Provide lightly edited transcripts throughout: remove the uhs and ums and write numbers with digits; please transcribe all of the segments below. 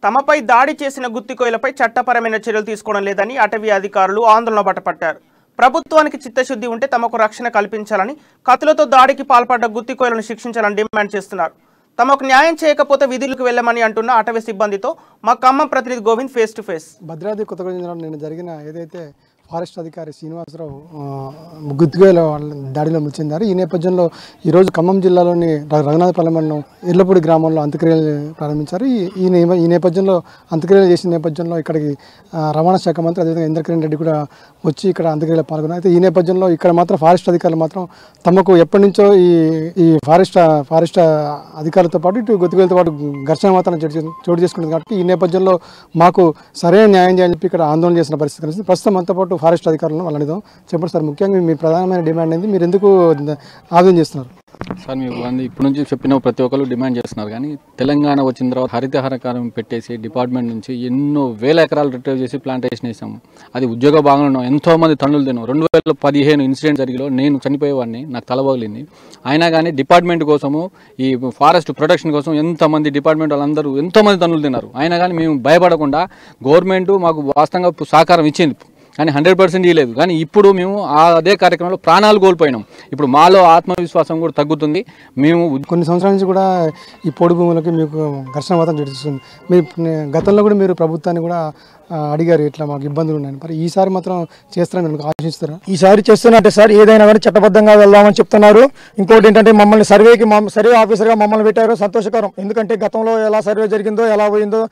తమపై దాడి చేసిన గుత్తికోయలపై చట్టపరమైన చర్యలు తీసుకోవడం లేదని అటవీ అధికారులు ఆందోళన బాటపట్టారు. ప్రభుత్వానికి చిత్తశుద్ధి ఉంటే తమకు రక్షణ కల్పించాలని, కత్తులతో దాడికి పాల్పడ్డ గుత్తికోయలను శిక్షించాలని డిమాండ్ చేస్తున్నారు. తమకు న్యాయం చేయకపోతే విధులకు వెళ్ళమని అంటున్న అటవీ సిబ్బందితో మా ఖమ్మం ప్రతినిధి Govind face to face. Bhadradri Kothagudem జిల్లాలో నిన్న జరిగిన ఏదైతే ఫారెస్ట్ అధికారి శ్రీనివాసరావు గుత్తికోయల దాడిలో మృతి చెందారు. ఈ నేపథ్యంలో ఈరోజు ఖమ్మం జిల్లాలోని రఘునాథపల్లి మండలం ఇర్లపూడి గ్రామంలో అంత్యక్రియలు ప్రారంభించారు. ఈ నేపథ్యంలో అంత్యక్రియలు చేసిన నేపథ్యంలో ఇక్కడికి రవాణా శాఖ మంత్రి అదేవిధంగా ఇంద్రకరణ్ రెడ్డి కూడా వచ్చి ఇక్కడ అంత్యక్రియలో పాల్గొన్నారు. అయితే ఈ నేపథ్యంలో ఇక్కడ మాత్రం ఫారెస్ట్ అధికారులు మాత్రం తమకు ఎప్పటి నుంచో ఈ ఫారెస్ట్ అధికారులతో పాటు ఇటు గుత్తికోయలతో పాటు ఘర్షణ మాత్రం చోటు చేసుకుంటుంది. కాబట్టి ఈ నేపథ్యంలో మాకు సరైన న్యాయం చేయాలని చెప్పి ఇక్కడ ఆందోళన చేసిన పరిస్థితి కనిపిస్తుంది. ప్రస్తుతం మనతో పాటు ఫారెస్ట్ అధికారులను వాళ్ళనిద్దాం. చెప్పండి సార్, ముఖ్యంగా మీ ప్రధానమైన డిమాండ్ ఏంది, మీరు ఎందుకు ఆవేదన చేస్తున్నారు? సార్, మీకు ఇప్పుడు నుంచి చెప్పిన ప్రతి ఒక్కరు డిమాండ్ చేస్తున్నారు. కానీ తెలంగాణ వచ్చిన తర్వాత హరితహారకారం పెట్టేసి డిపార్ట్మెంట్ నుంచి ఎన్నో వేల ఎకరాలు రిట్రైవ్ చేసి ప్లాంటేషన్ వేసాము. అది ఉద్యోగ భాగంలో ఉన్నాం. ఎంతోమంది తన్నులు తిన్నాం. 2015 ఇన్సిడెంట్ జరిగిలో నేను చనిపోయేవాడిని, నాకు తలబగిలింది. అయినా కానీ డిపార్ట్మెంట్ కోసము, ఈ ఫారెస్ట్ ప్రొటెక్షన్ కోసం ఎంతమంది డిపార్ట్మెంట్ వాళ్ళందరూ ఎంతోమంది తన్నులు తిన్నారు. అయినా కానీ మేము భయపడకుండా గవర్నమెంట్ మాకు వాస్తవంగా సహకారం ఇచ్చింది, కానీ 100% ఇవ్వలేదు. కానీ ఇప్పుడు మేము అదే కార్యక్రమంలో ప్రాణాలు కోల్పోయినాం. ఇప్పుడు మాలో ఆత్మవిశ్వాసం కూడా తగ్గుతుంది. మేము కొన్ని సంవత్సరాల నుంచి కూడా ఈ పొడి భూములకి మీకు ఘర్షణ వాతావరణం జరుగుతుంది. మీ గతంలో కూడా మీరు ప్రభుత్వాన్ని కూడా అడిగారు, ఇట్లా మాకు ఇబ్బందులు ఉన్నాయని. మరి ఈసారి మాత్రం చేస్తారని మీకు ఆశిస్తారా? ఈసారి చేస్తున్నట్టే సార్, ఏదైనా కానీ చట్టబద్ధంగా వెళ్దామని చెప్తున్నారు. ఇంకోటి ఏంటంటే మమ్మల్ని సర్వే ఆఫీసర్గా మమ్మల్ని పెట్టారు, సంతోషకరం. ఎందుకంటే గతంలో ఎలా సర్వే జరిగిందో ఎలా పోయిందో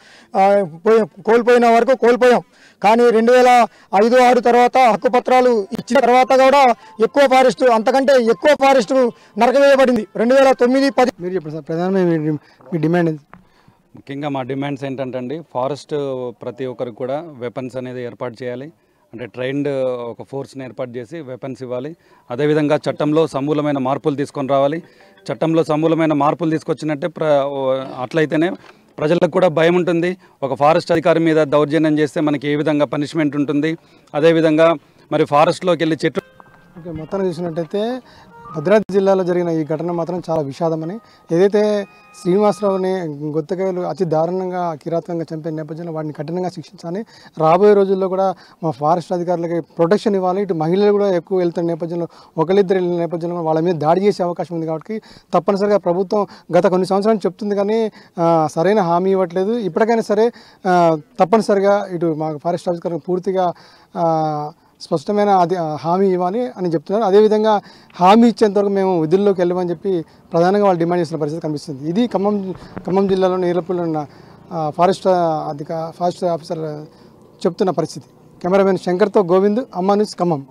కోల్పోయిన వరకు కోల్పోయాం. కానీ 2005-6 తర్వాత హక్కు పత్రాలు ఇచ్చిన తర్వాత కూడా ఎక్కువ ఫారెస్ట్, అంతకంటే ఎక్కువ ఫారెస్ట్ నరకవేయబడింది 2009-10. మీరు చెప్పండి సార్, ప్రధానమైన మీ డిమాండ్ ఏంటి? ముఖ్యంగా మా డిమాండ్స్ ఏంటంటే అండి, ఫారెస్ట్ ప్రతి ఒక్కరికి కూడా వెపన్స్ అనేది ఏర్పాటు చేయాలి. అంటే ట్రైన్డ్ ఒక ఫోర్స్ని ఏర్పాటు చేసి వెపన్స్ ఇవ్వాలి. అదేవిధంగా చట్టంలో సమూలమైన మార్పులు తీసుకొని రావాలి. చట్టంలో సమూలమైన మార్పులు తీసుకొచ్చినట్టే అట్లయితేనే ప్రజలకు కూడా భయం ఉంటుంది. ఒక ఫారెస్ట్ అధికారి మీద దౌర్జన్యం చేస్తే మనకి ఏ విధంగా పనిష్మెంట్ ఉంటుంది. అదేవిధంగా మరి ఫారెస్ట్లోకి వెళ్ళి చెట్లు మొత్తాన్ని చూసినట్టయితే భద్రాద్రి జిల్లాలో జరిగిన ఈ ఘటన మాత్రం చాలా విషాదమని, ఏదైతే శ్రీనివాసరావుని గుత్తకాయలు అతి దారుణంగా కిరాతకంగా చంపిన నేపథ్యంలో వాడిని కఠినంగా శిక్షించాలని, రాబోయే రోజుల్లో కూడా మా ఫారెస్ట్ అధికారులకి ప్రొటెక్షన్ ఇవ్వాలి. ఇటు మహిళలు కూడా ఎక్కువ వెళ్తున్న నేపథ్యంలో, ఒకరిద్దరు వెళ్ళిన నేపథ్యంలో వాళ్ళ మీద దాడి చేసే అవకాశం ఉంది. కాబట్టి తప్పనిసరిగా ప్రభుత్వం గత కొన్ని సంవత్సరాలు చెప్తుంది కానీ సరైన హామీ ఇవ్వట్లేదు. ఇప్పటికైనా సరే తప్పనిసరిగా ఇటు మా ఫారెస్ట్ అధికారులకు పూర్తిగా స్పష్టమైన హామీ ఇవ్వాలి అని చెప్తున్నారు. అదేవిధంగా హామీ ఇచ్చేంతవరకు మేము విధుల్లోకి వెళ్ళమని చెప్పి ప్రధానంగా వాళ్ళు డిమాండ్ చేసిన పరిస్థితి కనిపిస్తుంది. ఇది ఖమ్మం జిల్లాలోని ఈర్లపూడిలో ఉన్న ఫారెస్ట్ ఆఫీసర్ చెప్తున్న పరిస్థితి. కెమెరామెన్ శంకర్తో గోవింద్, అమ్మా న్యూస్, ఖమ్మం.